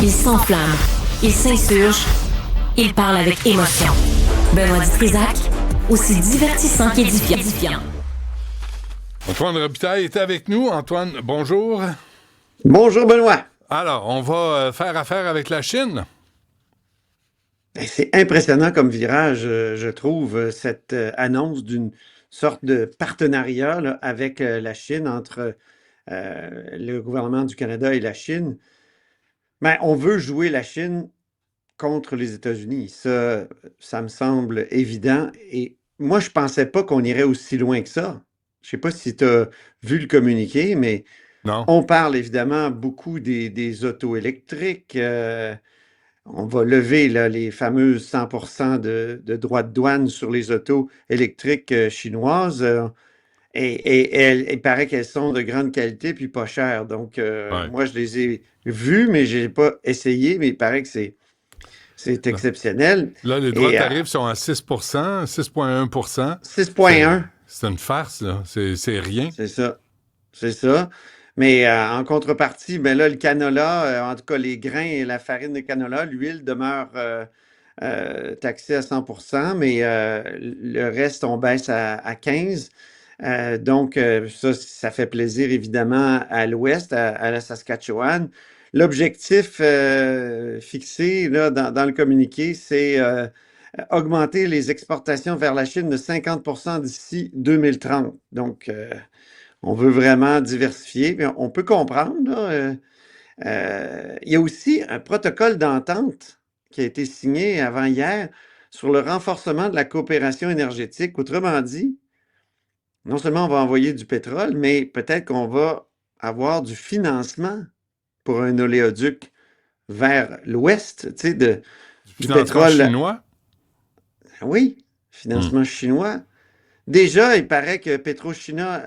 Il s'enflamme, il s'insurge, il parle avec émotion. Benoît Dutrisac, aussi divertissant qu'édifiant. Antoine Robitaille est avec nous. Antoine, bonjour. Bonjour Benoît. Alors, on va faire affaire avec la Chine. C'est impressionnant comme virage, je trouve, cette annonce d'une sorte de partenariat là, avec la Chine, entre le gouvernement du Canada et la Chine. Mais on veut jouer la Chine contre les États-Unis. Ça me semble évident. Et moi, je pensais pas qu'on irait aussi loin que ça. Je sais pas si tu as vu le communiqué, mais Non. on parle évidemment beaucoup des autos électriques. On va lever là, les fameuses 100% de droits de douane sur les autos électriques chinoises. Il paraît qu'elles sont de grande qualité puis pas chères. Donc, Ouais. moi, je les ai vues, mais je n'ai pas essayé. Mais il paraît que c'est exceptionnel. Là, les droits de Et tarif sont à 6 6,1 6,1, C'est une farce, là. C'est rien. c'est ça. C'est ça. Mais en contrepartie, ben là, le canola, en tout cas les grains et la farine de canola, l'huile demeure taxée à 100%, mais le reste, on baisse à 15. Donc, ça fait plaisir évidemment à l'ouest, à la Saskatchewan. L'objectif fixé là, dans le communiqué, c'est augmenter les exportations vers la Chine de 50% d'ici 2030. Donc, on veut vraiment diversifier, mais on peut comprendre, là, il y a aussi un protocole d'entente qui a été signé avant hier sur le renforcement de la coopération énergétique. Autrement dit, non seulement on va envoyer du pétrole, mais peut-être qu'on va avoir du financement pour un oléoduc vers l'ouest, tu sais, du Financement pétrole. chinois? Oui, Hmm. financement chinois. Déjà, il paraît que PetroChina,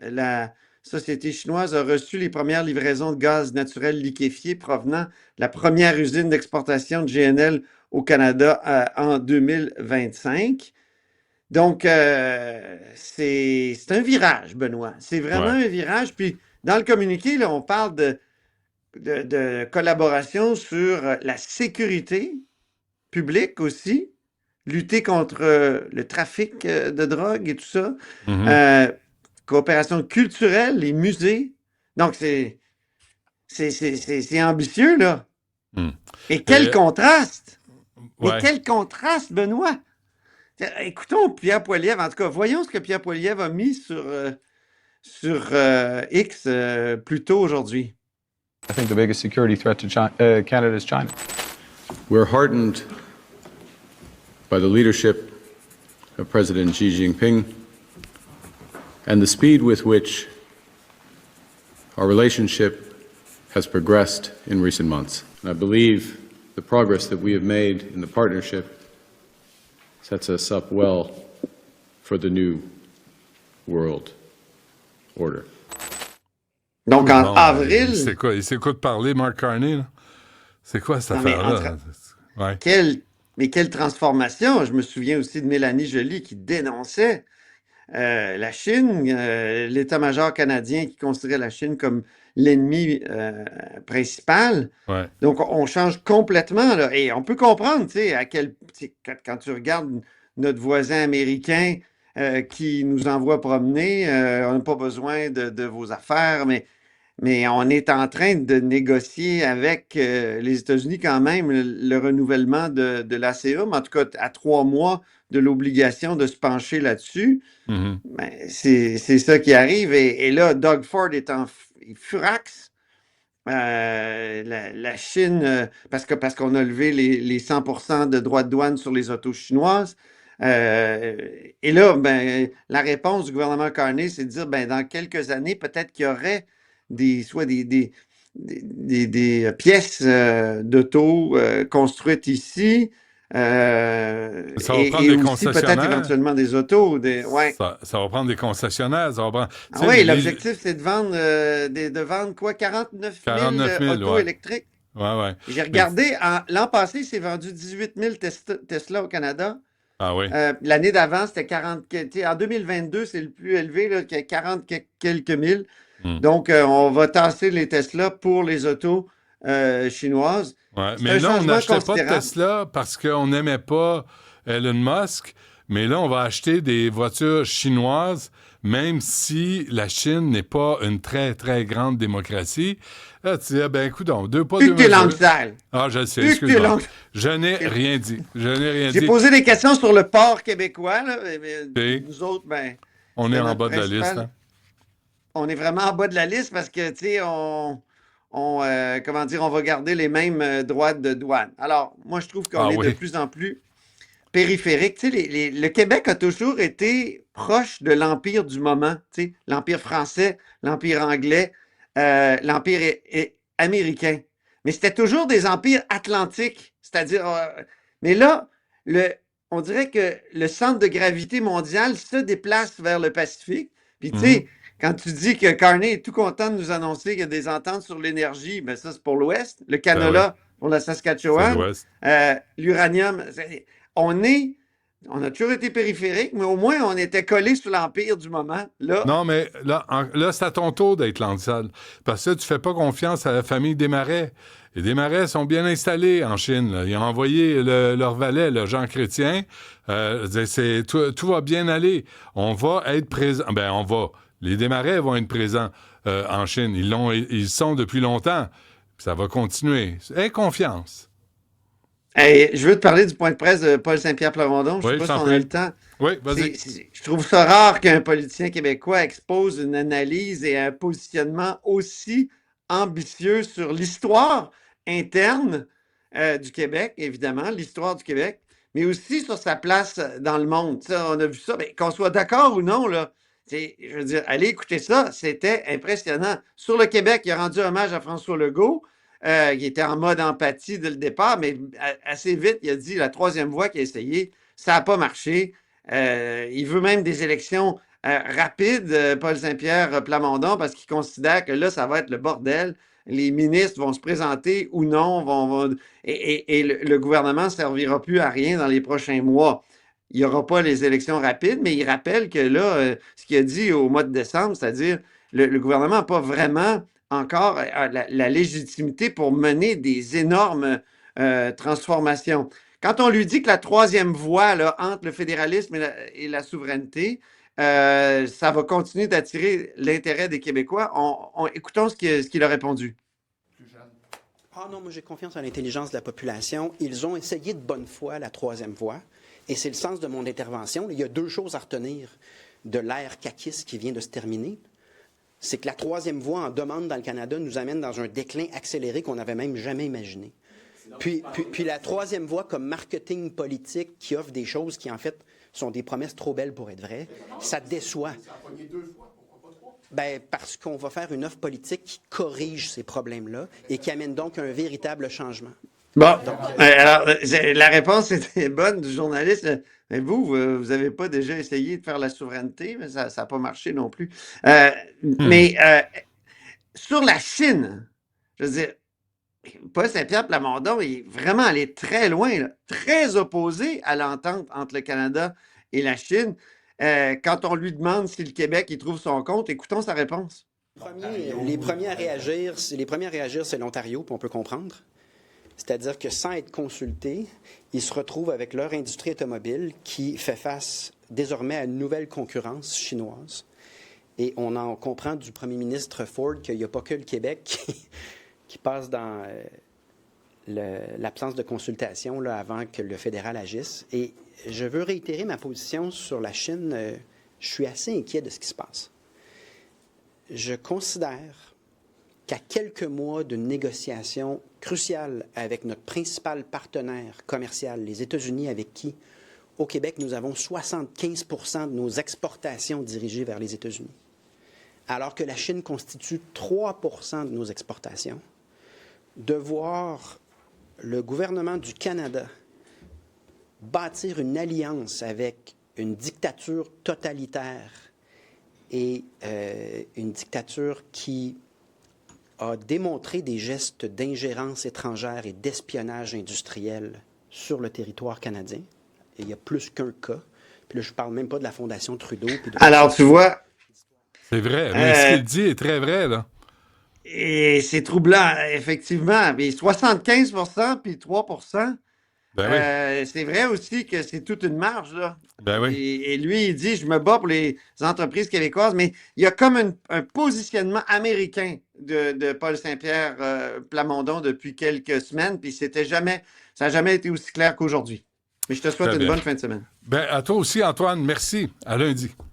la société chinoise, a reçu les premières livraisons de gaz naturel liquéfié provenant de la première usine d'exportation de GNL au Canada en 2025. Donc, c'est un virage, Benoît. C'est vraiment Ouais. un virage. Puis, dans le communiqué, là, on parle de collaboration sur la sécurité publique aussi, lutter contre le trafic de drogue et tout ça, Mhm. euh, coopération culturelle, les musées. Donc, c'est ambitieux, là. Hmm. Et quel Et, contraste! Mais ouais. quel contraste, Benoît! Écoutons Pierre Poilievre, en tout cas, voyons ce que Pierre Poilievre a mis sur X plus tôt aujourd'hui. I think the biggest security threat to Canada is China. We're heartened by the leadership of President Xi Jinping and the speed with which our relationship has progressed in recent months. And I believe the progress that we have made in the partnership sets us up well for the new world order. Donc, en Bon, avril, il s'écoute parler, Mark Carney, là. C'est quoi cette non, mais affaire-là? Ouais. quelle transformation! Je me souviens aussi de Mélanie Joly qui dénonçait la Chine, l'état-major canadien qui considérait la Chine comme l'ennemi principal. Ouais. Donc, on change complètement, là. Et on peut comprendre, tu sais, quand tu regardes notre voisin américain qui nous envoie promener, on n'a pas besoin de vos affaires, mais on est en train de négocier avec les États-Unis quand même le renouvellement de l'ACA, mais en tout cas à 3 mois de l'obligation de se pencher là-dessus. Mhm. Ben, c'est ça qui arrive. Et là, Doug Ford est en furax. La Chine, parce qu'on a levé les 100% de droits de douane sur les autos chinoises. Et là, ben, la réponse du gouvernement Carney, c'est de dire, ben, dans quelques années, peut-être qu'il y aurait soit des pièces d'auto construites ici, Ça va prendre et des aussi peut-être concessionnaires. éventuellement des autos. Ouais. Ça va prendre des concessionnaires. Ça va prendre, tu Ah sais, oui, l'objectif, c'est de vendre quoi? 49 000, autos ouais. électriques. Ouais, ouais. J'ai Mais, regardé, l'an passé, c'est vendu 18 000 Tesla au Canada. ah oui. L'année d'avant, c'était 40. En 2022, c'est le plus élevé, là, qui est 40 quelques mille. Hmm. Donc, on va tasser les Tesla pour les autos chinoise. Ouais, C'est mais un là, on changement n'achetait pas de considérable. Tesla parce qu'on n'aimait pas Elon Musk. Mais là, on va acheter des voitures chinoises, même si la Chine n'est pas une très, très grande démocratie. Là, tu dis, ben, écoute, deux pas, deux Plus que t'es langue mesures. sale. Ah, je le sais, Plus que t'es excuse-moi. langue. Je n'ai rien dit. Je n'ai rien J'ai dit. posé des questions sur le port québécois, là, Et nous autres, ben, on est c'était en notre bas de la liste. principal. Hein? On est vraiment en bas de la liste parce que, tu sais, comment dire, on va garder les mêmes droits de douane. Alors, moi, je trouve qu'on Ah est de oui. plus en plus périphérique. Tu sais, le Québec a toujours été proche de l'empire du moment, tu sais, l'empire français, l'empire anglais, l'empire américain. Mais c'était toujours des empires atlantiques, c'est-à-dire, mais là, on dirait que le centre de gravité mondial se déplace vers le Pacifique. Puis, tu sais, quand tu dis que Carney est tout content de nous annoncer qu'il y a des ententes sur l'énergie, ben ça, c'est pour l'Ouest. Le Ben oui, Canada, pour la c'est Saskatchewan. l'Ouest. L'uranium. On a toujours été périphérique, mais au moins, on était collé sous l'empire du moment. Là, Non, mais là, c'est à ton tour d'être langue-sale. Parce que tu fais pas confiance à la famille Desmarais. Les Desmarais sont bien installés en Chine. Là. Ils ont envoyé leur valet, le Jean Chrétien. Tout va bien aller. On va être présent. Ben, on va. Les Desmarais vont être présents en Chine. Ils sont depuis longtemps. Ça va continuer. Aie confiance. hey, je veux te parler du point de presse de Paul Saint-Pierre Plamondon. Je ne Oui, sais je pas si t'en on a le prie. temps. Oui, vas-y. Je trouve ça rare qu'un politicien québécois expose une analyse et un positionnement aussi ambitieux sur l'histoire interne du Québec, évidemment, l'histoire du Québec, mais aussi sur sa place dans le monde. Ça, on a vu ça. Mais qu'on soit d'accord ou non, là, je veux dire, allez écouter ça, c'était impressionnant. Sur le Québec, il a rendu hommage à François Legault. Il était en mode empathie dès le départ, mais assez vite, il a dit la troisième voie qu'il a essayé, ça n'a pas marché. Il veut même des élections rapides, Paul Saint-Pierre Plamondon, parce qu'il considère que là, ça va être le bordel. Les ministres vont se présenter ou non, et le gouvernement ne servira plus à rien dans les prochains mois. Il n'y aura pas les élections rapides, mais il rappelle que là, ce qu'il a dit au mois de décembre, c'est-à-dire le gouvernement n'a pas vraiment encore la légitimité pour mener des énormes transformations. Quand on lui dit que la troisième voie là, entre le fédéralisme et la souveraineté, ça va continuer d'attirer l'intérêt des Québécois, écoutons ce qu'il a répondu. Ah non, moi j'ai confiance en l'intelligence de la population. Ils ont essayé de bonne foi la troisième voie, et c'est le sens de mon intervention. Il y a deux choses à retenir de l'ère caquiste qui vient de se terminer. C'est que la troisième voie en demande dans le Canada nous amène dans un déclin accéléré qu'on n'avait même jamais imaginé. Puis la troisième voie comme marketing politique qui offre des choses qui, en fait, sont des promesses trop belles pour être vraies, ça déçoit. Ben, parce qu'on va faire une offre politique qui corrige ces problèmes-là et qui amène donc un véritable changement. Bon, alors, la réponse était bonne du journaliste. Mais vous n'avez pas déjà essayé de faire la souveraineté, mais ça n'a pas marché non plus. Mais sur la Chine, je veux dire, Paul Saint-Pierre Plamondon est vraiment allé très loin, là, très opposé à l'entente entre le Canada et la Chine. Quand on lui demande si le Québec y trouve son compte, écoutons sa réponse. Les premiers à réagir, c'est l'Ontario, puis on peut comprendre. C'est-à-dire que sans être consultés, ils se retrouvent avec leur industrie automobile qui fait face désormais à une nouvelle concurrence chinoise. Et on en comprend du premier ministre Ford qu'il n'y a pas que le Québec qui passe dans l'absence de consultation là, avant que le fédéral agisse. Et je veux réitérer ma position sur la Chine. Je suis assez inquiet de ce qui se passe. Je considère qu'à quelques mois d'une négociation cruciale avec notre principal partenaire commercial, les États-Unis, avec qui, au Québec, nous avons 75 % de nos exportations dirigées vers les États-Unis, alors que la Chine constitue 3 % de nos exportations, de voir le gouvernement du Canada bâtir une alliance avec une dictature totalitaire et une dictature qui a démontré des gestes d'ingérence étrangère et d'espionnage industriel sur le territoire canadien. Et il y a plus qu'un cas. Puis là, je ne parle même pas de la Fondation Trudeau. Alors, tu vois... C'est vrai, mais ce qu'il dit est très vrai, là. Et c'est troublant, effectivement. Mais 75 puis 3 Ben oui. c'est vrai aussi que c'est toute une marge, là. Ben oui. Et lui, il dit, je me bats pour les entreprises québécoises, mais il y a comme un positionnement américain de Paul Saint-Pierre Plamondon depuis quelques semaines, puis ça n'a jamais été aussi clair qu'aujourd'hui. Mais je te souhaite Très une bien. bonne fin de semaine. Ben, à toi aussi, Antoine. Merci. À lundi.